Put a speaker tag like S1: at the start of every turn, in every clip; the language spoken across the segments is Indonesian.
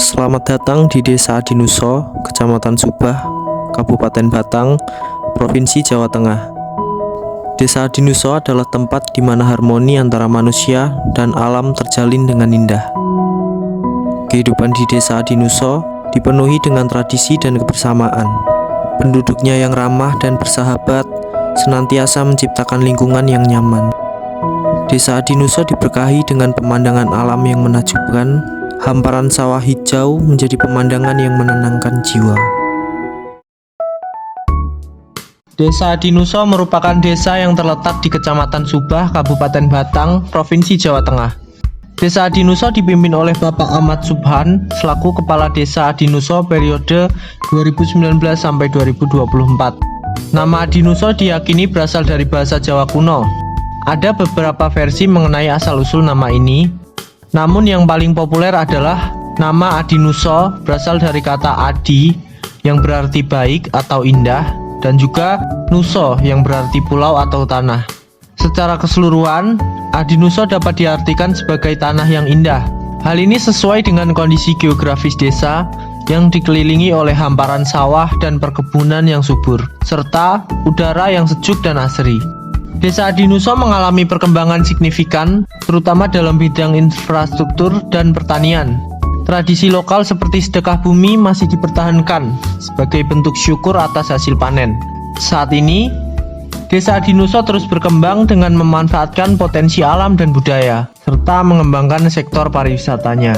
S1: Selamat datang di Desa Adinuso, Kecamatan Subah, Kabupaten Batang, Provinsi Jawa Tengah. Desa Adinuso adalah tempat di mana harmoni antara manusia dan alam terjalin dengan indah. Kehidupan di Desa Adinuso dipenuhi dengan tradisi dan kebersamaan. Penduduknya yang ramah dan bersahabat senantiasa menciptakan lingkungan yang nyaman. Desa Adinuso diberkahi dengan pemandangan alam yang menakjubkan. Hamparan sawah hijau menjadi pemandangan yang menenangkan jiwa. Desa Adinuso merupakan desa yang terletak di Kecamatan Subah, Kabupaten Batang, Provinsi Jawa Tengah. Desa Adinuso dipimpin oleh Bapak Ahmad Subhan selaku Kepala Desa Adinuso periode 2019 sampai 2024. Nama Adinuso diyakini berasal dari bahasa Jawa kuno. Ada beberapa versi mengenai asal-usul nama ini. Namun yang paling populer adalah nama Adinuso berasal dari kata adi yang berarti baik atau indah dan juga nuso yang berarti pulau atau tanah. Secara keseluruhan, Adinuso dapat diartikan sebagai tanah yang indah. Hal ini sesuai dengan kondisi geografis desa yang dikelilingi oleh hamparan sawah dan perkebunan yang subur, serta udara yang sejuk dan asri. Desa Adinuso mengalami perkembangan signifikan, terutama dalam bidang infrastruktur dan pertanian. Tradisi lokal seperti sedekah bumi masih dipertahankan sebagai bentuk syukur atas hasil panen. Saat ini, Desa Adinuso terus berkembang dengan memanfaatkan potensi alam dan budaya, serta mengembangkan sektor pariwisatanya.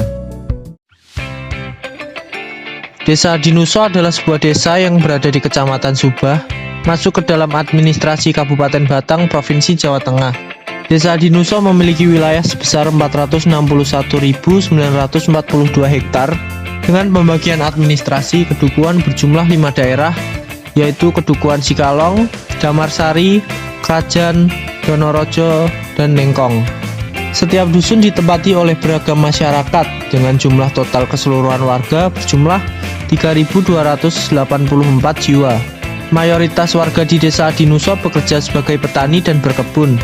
S1: Desa Adinuso adalah sebuah desa yang berada di Kecamatan Subah, masuk ke dalam administrasi Kabupaten Batang, Provinsi Jawa Tengah. Desa Adinuso memiliki wilayah sebesar 461.942 hektar dengan pembagian administrasi kedukuhan berjumlah 5 daerah, yaitu Kedukuhan Sikalong, Damarsari, Krajan, Donorojo, dan Lengkong. Setiap dusun ditempati oleh beragam masyarakat dengan jumlah total keseluruhan warga berjumlah 3.284 jiwa. Mayoritas warga di Desa Adinuso bekerja sebagai petani dan berkebun.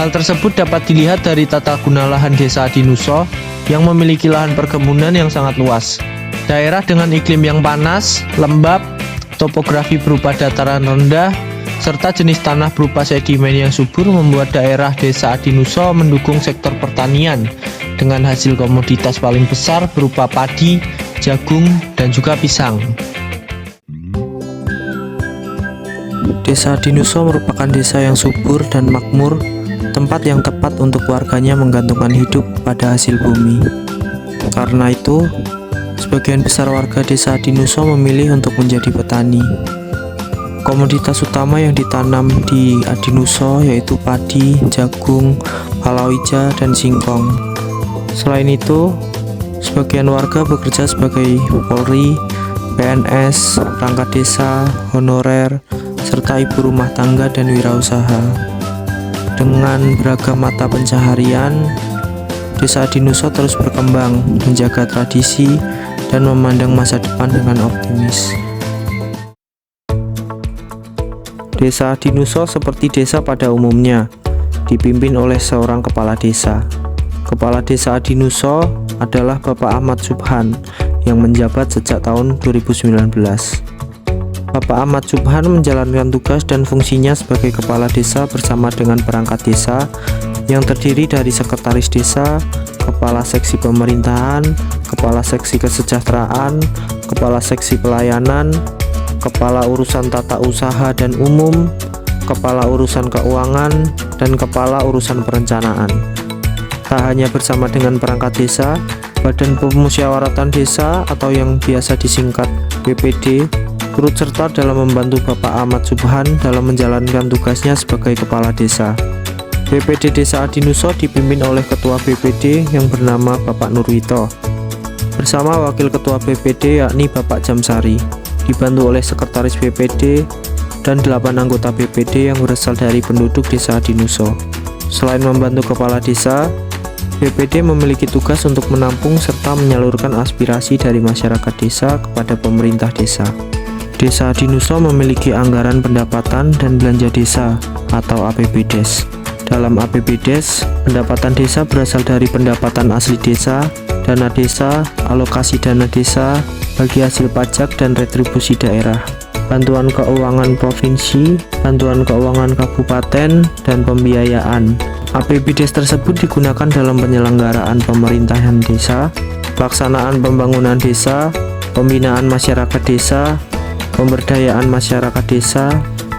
S1: Hal tersebut dapat dilihat dari tata guna lahan Desa Adinuso yang memiliki lahan perkebunan yang sangat luas. Daerah dengan iklim yang panas, lembab, topografi berupa dataran rendah, serta jenis tanah berupa sedimen yang subur membuat daerah Desa Adinuso mendukung sektor pertanian dengan hasil komoditas paling besar berupa padi, jagung, dan juga pisang. Desa Adinuso merupakan desa yang subur dan makmur, tempat yang tepat untuk warganya menggantungkan hidup pada hasil bumi. Karena itu, sebagian besar warga Desa Adinuso memilih untuk menjadi petani. Komoditas utama yang ditanam di Adinuso yaitu padi, jagung, palawija, dan singkong. Selain itu, sebagian warga bekerja sebagai Polri, PNS, perangkat desa, honorer, serta ibu rumah tangga dan wirausaha. Dengan beragam mata pencaharian, Desa Adinuso terus berkembang, menjaga tradisi, dan memandang masa depan dengan optimis. Desa Adinuso seperti desa pada umumnya, dipimpin oleh seorang kepala desa. Kepala Desa Adinuso adalah Bapak Ahmad Subhan yang menjabat sejak tahun 2019. Bapak Ahmad Subhan menjalankan tugas dan fungsinya sebagai kepala desa bersama dengan perangkat desa yang terdiri dari sekretaris desa, kepala seksi pemerintahan, kepala seksi kesejahteraan, kepala seksi pelayanan, kepala urusan tata usaha dan umum, kepala urusan keuangan, dan kepala urusan perencanaan. Tak hanya bersama dengan perangkat desa, Badan Pemusyawaratan Desa atau yang biasa disingkat BPD turut serta dalam membantu Bapak Ahmad Subhan dalam menjalankan tugasnya sebagai kepala desa. BPD Desa Adinuso dipimpin oleh Ketua BPD yang bernama Bapak Nurwito, bersama Wakil Ketua BPD yakni Bapak Jamsari, dibantu oleh Sekretaris BPD dan 8 anggota BPD yang berasal dari penduduk Desa Adinuso. Selain membantu kepala desa, BPD memiliki tugas untuk menampung serta menyalurkan aspirasi dari masyarakat desa kepada pemerintah desa. Desa Adinuso memiliki anggaran pendapatan dan belanja desa atau APBDes. Dalam APBDes, pendapatan desa berasal dari pendapatan asli desa dana desa, alokasi dana desa, bagi hasil pajak dan retribusi daerah, bantuan keuangan provinsi, bantuan keuangan kabupaten, dan pembiayaan. APBDes tersebut digunakan dalam penyelenggaraan pemerintahan desa, pelaksanaan pembangunan desa, pembinaan masyarakat desa, pemberdayaan masyarakat desa,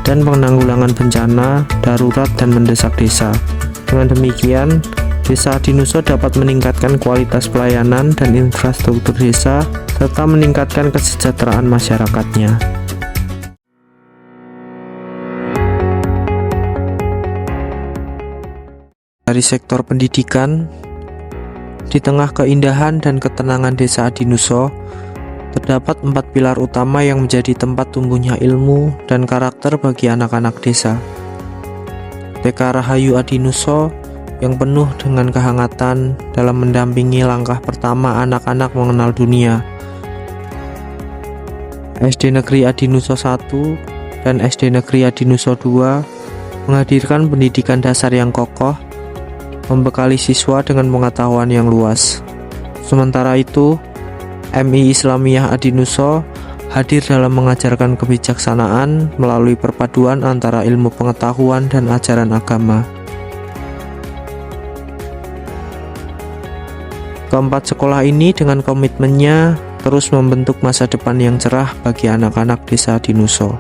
S1: dan penanggulangan bencana, darurat, dan mendesak desa. Dengan demikian, Desa Adinuso dapat meningkatkan kualitas pelayanan dan infrastruktur desa, serta meningkatkan kesejahteraan masyarakatnya. Dari sektor pendidikan, di tengah keindahan dan ketenangan Desa Adinuso, terdapat 4 pilar utama yang menjadi tempat tumbuhnya ilmu dan karakter bagi anak-anak desa. TK Rahayu Adinuso yang penuh dengan kehangatan dalam mendampingi langkah pertama anak-anak mengenal dunia. SD Negeri Adinuso 1 dan SD Negeri Adinuso 2 menghadirkan pendidikan dasar yang kokoh, membekali siswa dengan pengetahuan yang luas. Sementara itu, MI Islamiyah Adinuso hadir dalam mengajarkan kebijaksanaan melalui perpaduan antara ilmu pengetahuan dan ajaran agama. Keempat sekolah ini dengan komitmennya terus membentuk masa depan yang cerah bagi anak-anak Desa Adinuso.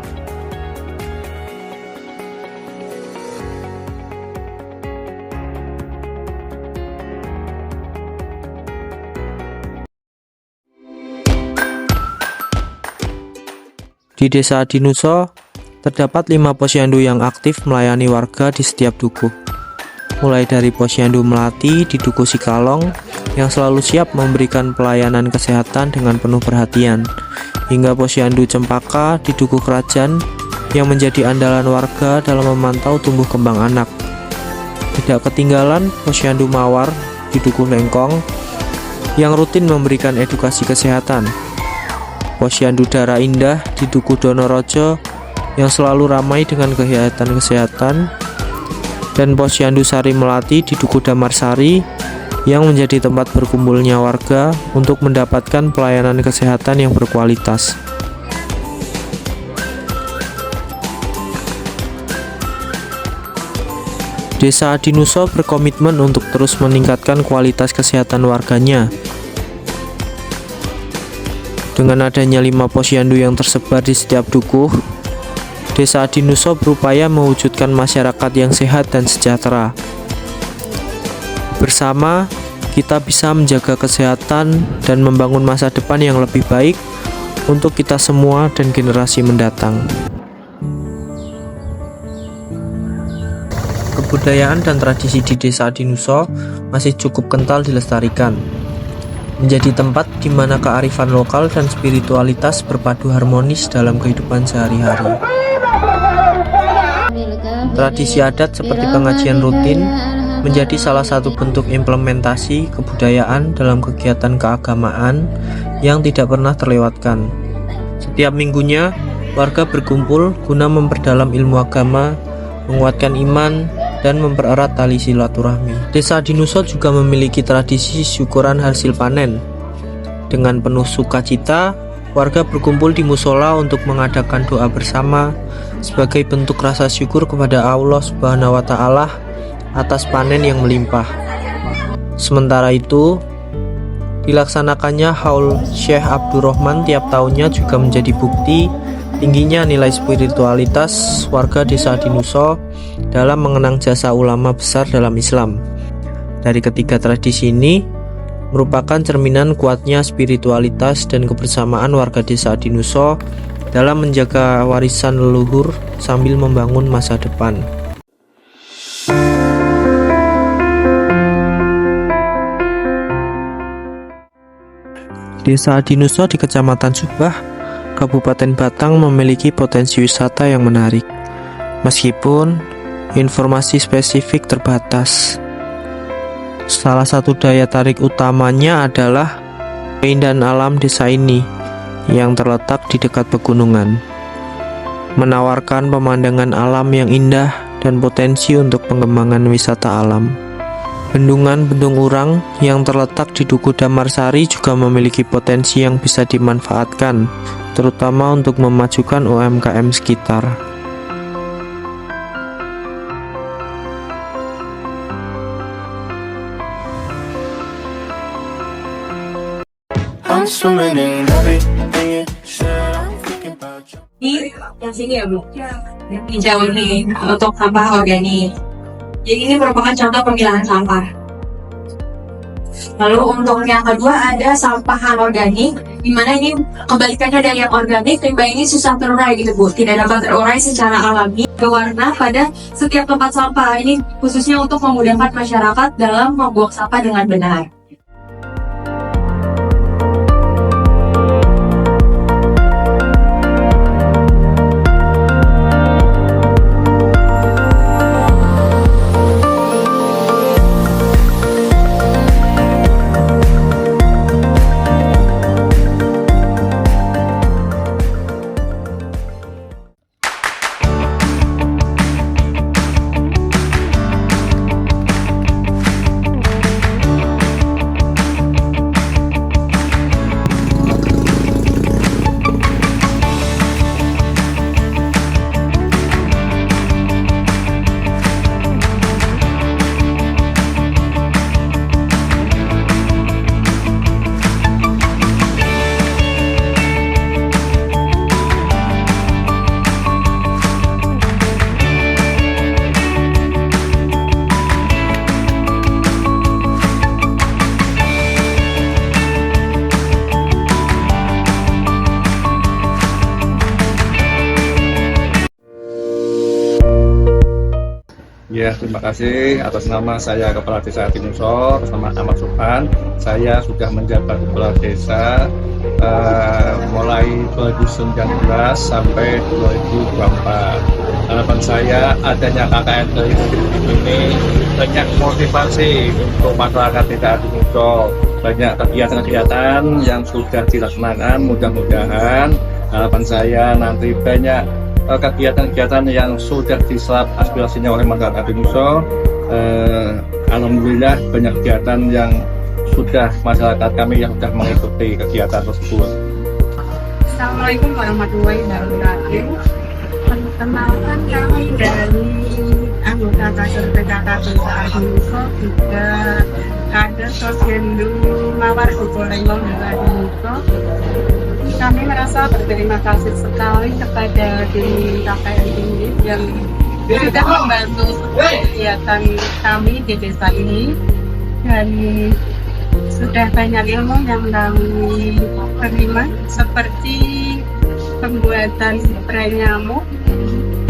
S1: Di Desa Adinuso, terdapat 5 posyandu yang aktif melayani warga di setiap dukuh. Mulai dari posyandu Melati di Dukuh Sikalong yang selalu siap memberikan pelayanan kesehatan dengan penuh perhatian, hingga posyandu Cempaka di Dukuh Kerajaan yang menjadi andalan warga dalam memantau tumbuh kembang anak. Tidak ketinggalan posyandu Mawar di Dukuh Lengkong yang rutin memberikan edukasi kesehatan. Posyandu Darah Indah di Dukuh Donorojo yang selalu ramai dengan kegiatan kesehatan, dan posyandu Sari Melati di Dukuh Damarsari yang menjadi tempat berkumpulnya warga untuk mendapatkan pelayanan kesehatan yang berkualitas. Desa Adinuso berkomitmen untuk terus meningkatkan kualitas kesehatan warganya. Dengan adanya 5 posyandu yang tersebar di setiap dukuh, Desa Adinuso berupaya mewujudkan masyarakat yang sehat dan sejahtera. Bersama, kita bisa menjaga kesehatan dan membangun masa depan yang lebih baik untuk kita semua dan generasi mendatang. Kebudayaan dan tradisi di Desa Adinuso masih cukup kental dilestarikan, menjadi tempat di mana kearifan lokal dan spiritualitas berpadu harmonis dalam kehidupan sehari-hari. Tradisi adat seperti pengajian rutin menjadi salah satu bentuk implementasi kebudayaan dalam kegiatan keagamaan yang tidak pernah terlewatkan. Setiap minggunya, warga berkumpul guna memperdalam ilmu agama, menguatkan iman, dan mempererat tali silaturahmi. Desa Adinuso juga memiliki tradisi syukuran hasil panen. Dengan penuh sukacita, warga berkumpul di musola untuk mengadakan doa bersama sebagai bentuk rasa syukur kepada Allah Subhanahu wa Ta'ala atas panen yang melimpah. Sementara itu, dilaksanakannya Haul Syekh Abdurrahman tiap tahunnya juga menjadi bukti tingginya nilai spiritualitas warga Desa Adinuso dalam mengenang jasa ulama besar dalam Islam. Dari ketiga tradisi ini merupakan cerminan kuatnya spiritualitas dan kebersamaan warga Desa Adinuso dalam menjaga warisan leluhur sambil membangun masa depan. Desa Adinuso di Kecamatan Subah, Kabupaten Batang memiliki potensi wisata yang menarik, meskipun informasi spesifik terbatas. Salah satu daya tarik utamanya adalah keindahan alam desa ini yang terletak di dekat pegunungan, menawarkan pemandangan alam yang indah dan potensi untuk pengembangan wisata alam. Bendungan Bendung Urang yang terletak di Duku Damarsari juga memiliki potensi yang bisa dimanfaatkan, terutama untuk memajukan UMKM sekitar.
S2: Ini yang sini ya Bu, hijau ini untuk sampah organik. Jadi ini merupakan contoh pemilahan sampah. Lalu untuk yang kedua ada sampah anorganik, di mana ini kebalikannya dari yang organik, limbah ini susah terurai gitu Bu, tidak dapat terurai secara alami, berwarna pada setiap tempat sampah. Ini khususnya untuk memudahkan masyarakat dalam membuang sampah dengan benar.
S3: Ya, terima kasih atas nama saya Kepala Desa Hatinuso, atas nama Ahmad Subhan. Saya sudah menjabat Kepala Desa mulai 2019 sampai 2024. Harapan saya adanya KKN ini banyak motivasi untuk masyarakat Desa Hatinuso. Banyak kegiatan-kegiatan yang sudah dilaksanakan, mudah-mudahan harapan saya nanti banyak kegiatan-kegiatan yang sudah diserap aspirasinya oleh masyarakat Hatinuso. Alhamdulillah banyak kegiatan yang sudah masyarakat kami yang sudah mengikuti kegiatan tersebut.
S2: Assalamualaikum warahmatullahi wabarakatuh. Perkenalkan kami dari anggota Kasur PKK Desa Hatinuso, juga kader Sosgendu Mawar Gobolengong Desa Hatinuso. Kami merasa berterima kasih sekali kepada tim KKN ini yang sudah membantu kegiatan kami di desa ini, dan sudah banyak ilmu yang kami terima seperti pembuatan spray nyamuk,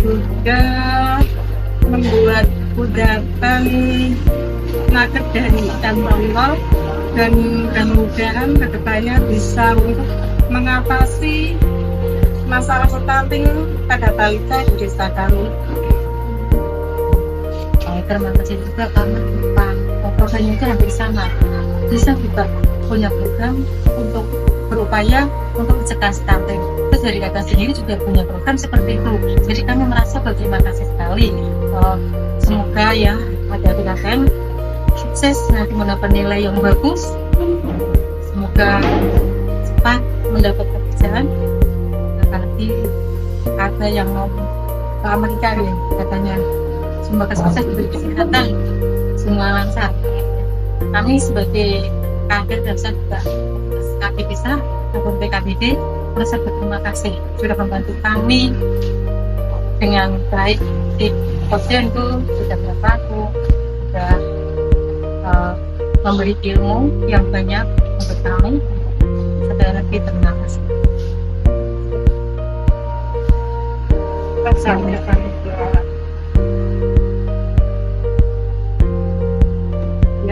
S2: juga membuat kudapan nakes dari ikan tongkol, dan mudah-mudahan kedepannya bisa untuk mengatasi masalah stunting pada balita di desa kami.
S4: Terima kasih juga karena programnya itu hampir sama. Bisa juga punya program untuk berupaya untuk mencegah stunting. Terus dari kakak sendiri juga punya program seperti itu. Jadi kami merasa berterima kasih sekali. Semoga ya ada PKN sukses, nanti mendapat nilai yang bagus. Semoga cepat mendapat pekerjaan. Apalagi ada yang mau ke Amerika ya katanya. Semoga sukses diberi kesehatan, semua lancar. Kami sebagai kader dan saya juga aktivisah ataupun PKBD merasa berterima kasih sudah membantu kami dengan baik. Di posyandu sudah berlaku, sudah memberi ilmu yang banyak untuk kami. Sekali lagi terima kasih.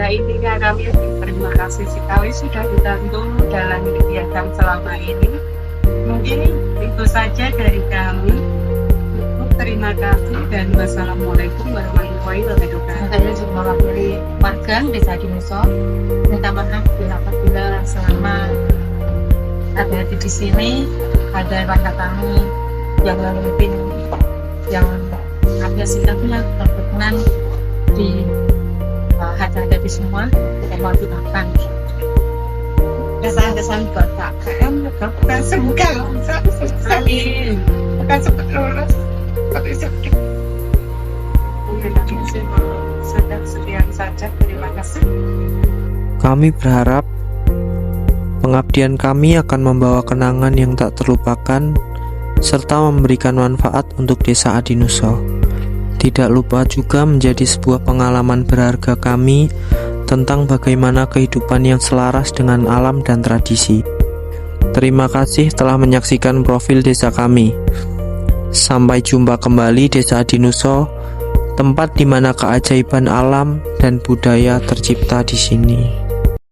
S2: Ya, intinya kami terima kasih sekali sudah dibantu dalam kegiatan selama ini. Mungkin itu saja dari kami. Terima kasih dan wassalamualaikum warahmatullahi wabarakatuh.
S4: Saya juga mewakili warga Desa Hatinuso minta maaf apabila selama ada di sini ada warga kami yang memimpin yang ada sikapnya berkenan di hati-hati semua, saya mau dimakan.
S2: Kesan-kesan buat KKM juga bukan semoga
S4: Amin.
S2: bukan sempat lulus tapi sedih. Terima kasih sudah sekian saja, terima kasih.
S1: Kami berharap pengabdian kami akan membawa kenangan yang tak terlupakan serta memberikan manfaat untuk Desa Adinuso. Tidak lupa juga menjadi sebuah pengalaman berharga kami tentang bagaimana kehidupan yang selaras dengan alam dan tradisi. Terima kasih telah menyaksikan profil desa kami. Sampai jumpa kembali Desa Adinuso, tempat di mana keajaiban alam dan budaya tercipta di sini.